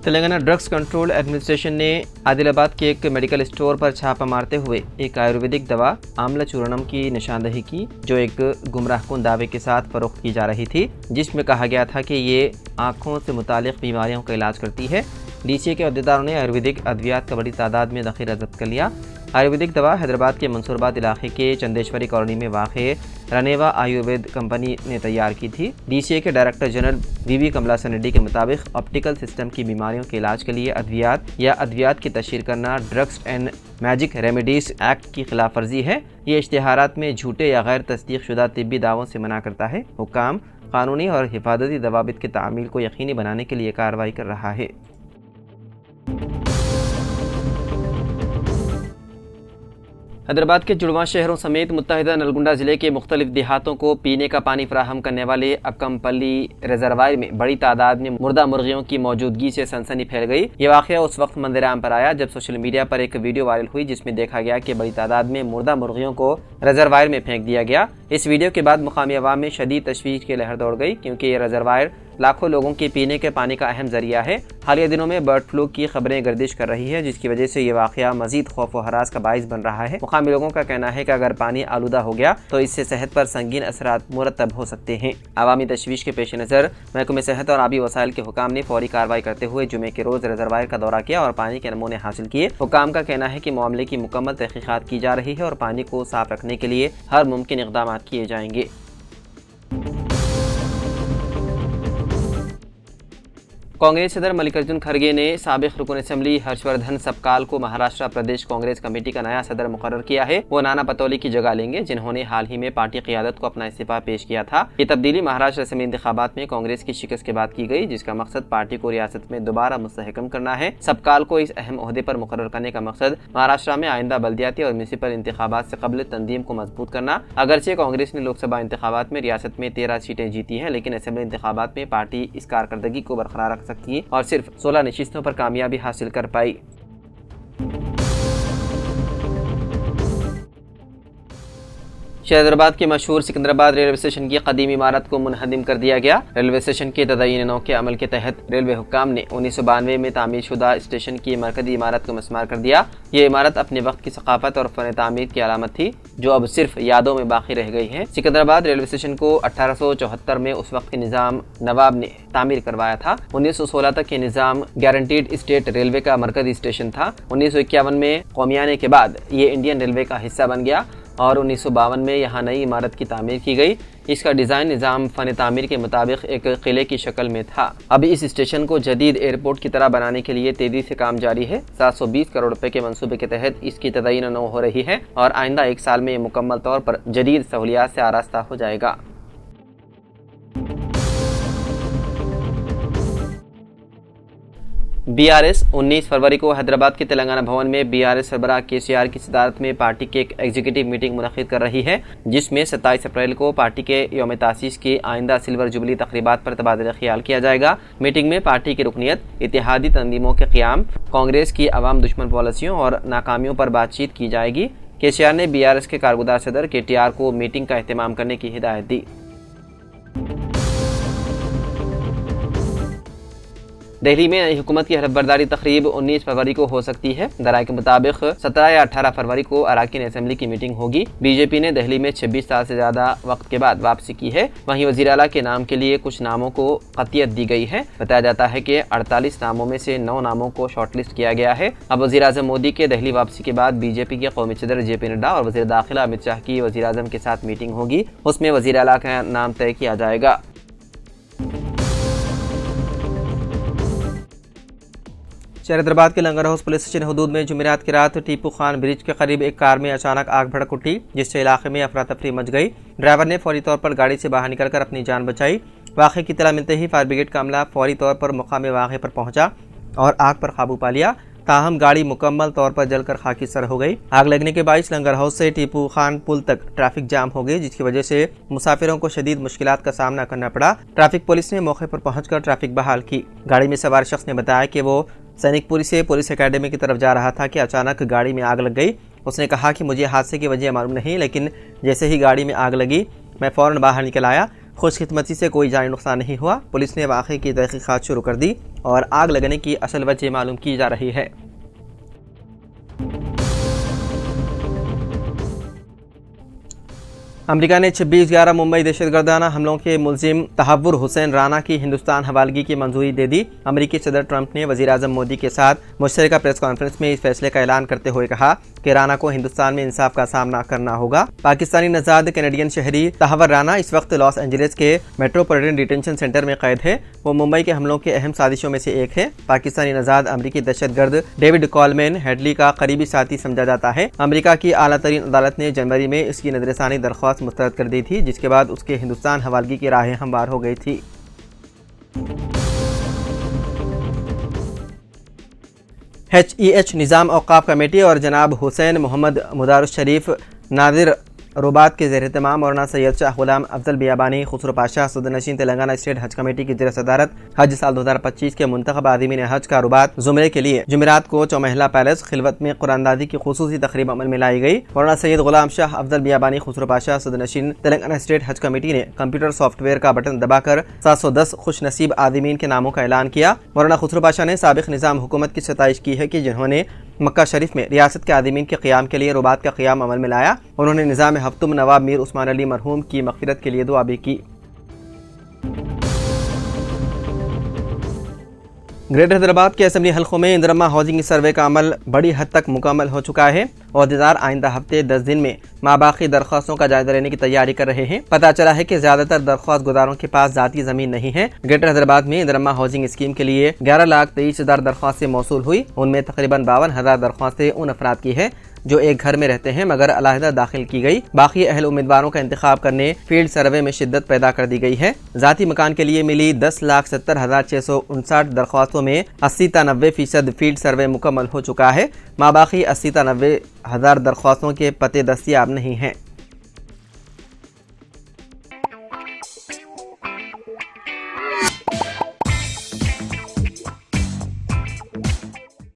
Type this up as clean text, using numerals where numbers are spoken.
Telangana drugs control administration نے عادل آباد کے ایک میڈیکل اسٹور پر چھاپہ مارتے ہوئے ایک آیورویدک دوا آملہ چورنم کی نشاندہی کی، جو ایک گمراہ کن دعوے کے ساتھ فروخت کی جا رہی تھی، جس میں کہا گیا تھا کہ یہ آنکھوں سے متعلق بیماریوں کا علاج کرتی ہے۔ ڈی سی اے کے عہدیداروں نے آیورویدک ادویات کا بڑی تعداد میں ذخیرہ ضبط کر لیا۔ آیورویدک دوا حیدرآباد کے منصورآباد علاقے کے چندیشوری کالونی میں واقع رنیوا آیوروید کمپنی نے تیار کی تھی۔ ڈی سی اے کے ڈائریکٹر جنرل وی کملاسن ریڈی کے مطابق آپٹیکل سسٹم کی بیماریوں کے علاج کے لیے ادویات یا ادویات کی تشہیر کرنا drugs and magic remedies act کی خلاف ورزی ہے۔ یہ اشتہارات میں جھوٹے یا غیر تصدیق شدہ طبی دعووں سے منع کرتا ہے۔ حکام قانونی اور حفاظتی ضوابط کی تعمیل کو یقینی بنانے کے لیے کارروائی کر رہا ہے۔ حیدرآباد کے جڑواں شہروں سمیت متحدہ نلگنڈا ضلع کے مختلف دیہاتوں کو پینے کا پانی فراہم کرنے والے اکم پلی ریزروائر میں بڑی تعداد میں مردہ مرغیوں کی موجودگی سے سنسنی پھیل گئی۔ یہ واقعہ اس وقت منظر عام پر آیا جب سوشل میڈیا پر ایک ویڈیو وائرل ہوئی جس میں دیکھا گیا کہ بڑی تعداد میں مردہ مرغیوں کو ریزروائر میں پھینک دیا گیا۔ اس ویڈیو کے بعد مقامی عوام میں شدید تشویش کی لہر دوڑ گئی، کیونکہ یہ ریزروائر لاکھوں لوگوں کے پینے کے پانی کا اہم ذریعہ ہے۔ حالیہ دنوں میں برڈ فلو کی خبریں گردش کر رہی ہے، جس کی وجہ سے یہ واقعہ مزید خوف و ہراس کا باعث بن رہا ہے۔ مقامی لوگوں کا کہنا ہے کہ اگر پانی آلودہ ہو گیا تو اس سے صحت پر سنگین اثرات مرتب ہو سکتے ہیں۔ عوامی تشویش کے پیش نظر محکمہ صحت اور آبی وسائل کے حکام نے فوری کارروائی کرتے ہوئے جمعے کے روز ریزروائر کا دورہ کیا اور پانی کے نمونے حاصل کیے۔ حکام کا کہنا ہے کہ معاملے کی مکمل تحقیقات کی جا رہی ہے اور پانی کو صاف رکھنے کے لیے ہر ممکن اقدامات کیے جائیں گے۔ کانگریس صدر ملکارجن کھڑگے نے سابق رکن اسمبلی ہرش وردھن سبکال کو مہاراشٹر پردیش کانگریس کمیٹی کا نیا صدر مقرر کیا ہے۔ وہ نانا پٹولی کی جگہ لیں گے، جنہوں نے حال ہی میں پارٹی قیادت کو اپنا استعفیٰ پیش کیا تھا۔ یہ تبدیلی مہاراشٹر اسمبلی انتخابات میں کانگریس کی شکست کے بعد کی گئی، جس کا مقصد پارٹی کو ریاست میں دوبارہ مستحکم کرنا ہے۔ سبکال کو اس اہم عہدے پر مقرر کرنے کا مقصد مہاراشٹر میں آئندہ بلدیاتی اور میونسپل انتخابات سے قبل تنظیم کو مضبوط کرنا۔ اگرچہ کانگریس نے لوک سبھا انتخابات میں ریاست میں 13 سیٹیں جیتی ہیں، لیکن اسمبلی انتخابات میں پارٹی اس کارکردگی کو برقرار رکھ سکتی ہے اور صرف 16 نشستوں پر کامیابی حاصل کر پائی۔ حیدرآباد کے مشہور سکندرآباد ریلوے اسٹیشن کی قدیم عمارت کو منہدم کر دیا گیا۔ ریلوے اسٹیشن کے تدین نو کے عمل کے تحت ریلوے حکام نے 1992 میں تعمیر شدہ اسٹیشن کی مرکزی عمارت کو مسمار کر دیا۔ یہ عمارت اپنے وقت کی ثقافت اور فن تعمیر کی علامت تھی، جو اب صرف یادوں میں باقی رہ گئی ہے۔ سکندرآباد ریلوے اسٹیشن کو 1874 میں اس وقت کے نظام نواب نے تعمیر کروایا تھا۔ 1916 تک یہ نظام گارنٹیڈ اسٹیٹ ریلوے کا مرکزی اسٹیشن تھا۔ 1951 میں قومیانے کے بعد یہ انڈین ریلوے کا حصہ بن گیا اور 1952 میں یہاں نئی عمارت کی تعمیر کی گئی۔ اس کا ڈیزائن نظام فن تعمیر کے مطابق ایک قلعے کی شکل میں تھا۔ اب اس اسٹیشن کو جدید ایئرپورٹ کی طرح بنانے کے لیے تیزی سے کام جاری ہے۔ 720 کروڑ روپے کے منصوبے کے تحت اس کی تدین نو ہو رہی ہے اور آئندہ 1 سال میں یہ مکمل طور پر جدید سہولیات سے آراستہ ہو جائے گا۔ بی آر ایس 19 فروری کو حیدرآباد کے تلنگانہ بھون میں بی آر ایس سربراہ کے سی آر کی صدارت میں پارٹی کی ایک ایگزیکٹو میٹنگ منعقد کر رہی ہے، جس میں 27 اپریل کو پارٹی کے یوم تاسیس کی آئندہ سلور جوبلی تقریبات پر تبادلہ خیال کیا جائے گا۔ میٹنگ میں پارٹی کی رکنیت، اتحادی تنظیموں کے قیام، کانگریس کی عوام دشمن پالیسیوں اور ناکامیوں پر بات چیت کی جائے گی۔ کے سی آر نے بی آر ایس کے کارگزار صدر کے ٹی آر کو میٹنگ کا اہتمام کرنے کی ہدایت دی۔ دہلی میں نئی حکومت کی حلف برداری تقریب 19 فروری کو ہو سکتی ہے۔ ذرائع کے مطابق 17 یا 18 فروری کو اراکین اسمبلی کی میٹنگ ہوگی۔ بی جے پی نے دہلی میں 26 سال سے زیادہ وقت کے بعد واپسی کی ہے۔ وہیں وزیر اعلیٰ کے نام کے لیے کچھ ناموں کو قطعیت دی گئی ہے۔ بتایا جاتا ہے کہ 48 ناموں میں سے 9 ناموں کو شارٹ لسٹ کیا گیا ہے۔ اب وزیر اعظم مودی کے دہلی واپسی کے بعد بی جے پی کے قومی صدر جے پی نڈا اور وزیر داخلہ امت شاہ کی وزیر اعظم کے ساتھ میٹنگ ہوگی۔ اس میں وزیر اعلیٰ کا نام طے کیا جائے گا۔ شہر حیدرآباد کے لنگر ہاؤس پولیس اسٹیشن حدود میں جمعرات کی رات ٹیپو خان برج کے قریب ایک کار میں اچانک آگ بھڑک اٹھی، جس سے علاقے میں افراتفری مچ گئی۔ ڈرائیور نے فوری طور پر گاڑی سے باہر نکل کر اپنی جان بچائی۔ واقعے کی اطلاع ملتے ہی فائر بریگیڈ کا عملہ فوری طور پر مقام واقعے پر پہنچا اور آگ پر قابو پا لیا، تاہم گاڑی مکمل طور پر جل کر خاکستر ہو گئی۔ آگ لگنے کے باعث لنگر ہاؤس سے ٹیپو خان پل تک ٹریفک جام ہو گئی، جس کی وجہ سے مسافروں کو شدید مشکلات کا سامنا کرنا پڑا۔ ٹریفک پولیس نے موقع پر پہنچ کر ٹریفک بحال کی۔ گاڑی میں سوار شخص نے بتایا کہ وہ سینک پوری سے پولیس اکیڈمی کی طرف جا رہا تھا کہ اچانک گاڑی میں آگ لگ گئی۔ اس نے کہا کہ مجھے حادثے کی وجہ معلوم نہیں، لیکن جیسے ہی گاڑی میں آگ لگی میں فوراً باہر نکل آیا۔ خوش قسمتی سے کوئی جانی نقصان نہیں ہوا۔ پولیس نے واقعے کی تحقیقات شروع کر دی اور آگ لگنے کی اصل وجہ معلوم کی جا رہی ہے۔ امریکہ نے 26/11 ممبئی دہشت گردانہ حملوں کے ملزم تحور حسین رانا کی ہندوستان حوالگی کی منظوری دے دی۔ امریکی صدر ٹرمپ نے وزیر اعظم مودی کے ساتھ مشترکہ پریس کانفرنس میں اس فیصلے کا اعلان کرتے ہوئے کہا کہ رانا کو ہندوستان میں انصاف کا سامنا کرنا ہوگا۔ پاکستانی نژاد کینیڈین شہری تحور رانا اس وقت لاس اینجلس کے میٹروپولیٹن ڈیٹینشن سینٹر میں قید ہے۔ وہ ممبئی کے حملوں کے اہم سازشوں میں سے ایک ہے۔ پاکستانی نژاد امریکی دہشت گرد ڈیوڈ کولمین ہیڈلی کا قریبی ساتھی سمجھا جاتا ہے۔ امریکہ کی اعلیٰ ترین عدالت نے جنوری میں اس کی نظر ثانی درخواست مسترد کر دی تھی، جس کے بعد اس کے ہندوستان حوالگی کی راہیں ہموار ہو گئی تھی۔ ایچ نظام اوقاف کمیٹی اور جناب حسین محمد مدارالشریف ناظر رباط کے زیر اہتمام مولانا سید شاہ غلام افضل بیابانی خسرو پاشا صدر نشین تلنگانہ اسٹیٹ حج کمیٹی کی زیر صدارت حج سال 2025 کے منتخب عازمین حج کا رباط زمرے کے لیے جمعرات کو چومحلہ پیلس خلوت میں قرآن اندازی کی خصوصی تقریب عمل میں لائی گئی۔ مولانا سید غلام شاہ افضل بیابانی خسرو پاشا صدر نشین تلنگانہ اسٹیٹ حج کمیٹی نے کمپیوٹر سافٹ ویئر کا بٹن دبا کر 710 خوش نصیب عازمین کے ناموں کا اعلان کیا۔ مولانا خسرو پاشا نے سابق نظام حکومت کی ستائش کی ہے کہ جنہوں نے مکہ شریف میں ریاست کے عازمین کے قیام کے لیے رباط کا قیام عمل میں لایا۔ انہوں نے نظام ہفتم نواب میر عثمان علی مرحوم کی مغفرت کے لیے دعا بھی کی۔ گریٹر حیدرآباد کے اسمبلی حلقوں میں اندرما ہاؤسنگ سروے کا عمل بڑی حد تک مکمل ہو چکا ہے۔ عہدیدار آئندہ ہفتے 10 دن میں ماباقی درخواستوں کا جائزہ لینے کی تیاری کر رہے ہیں۔ پتہ چلا ہے کہ زیادہ تر درخواست گزاروں کے پاس ذاتی زمین نہیں ہے۔ گریٹر حیدرآباد میں اندرما ہاؤسنگ اسکیم کے لیے 11,23,000 درخواستیں موصول ہوئی۔ ان میں تقریباً 52,000 درخواستیں ان افراد کی ہیں جو ایک گھر میں رہتے ہیں مگر علیحدہ داخل کی گئی۔ باقی اہل امیدواروں کا انتخاب کرنے فیلڈ سروے میں شدت پیدا کر دی گئی ہے۔ ذاتی مکان کے لیے ملی 10,70,659 درخواستوں میں 80 تا 90% فیلڈ سروے مکمل ہو چکا ہے۔ ماباقی 80 تا 90,000 درخواستوں کے پتے دستیاب نہیں ہیں۔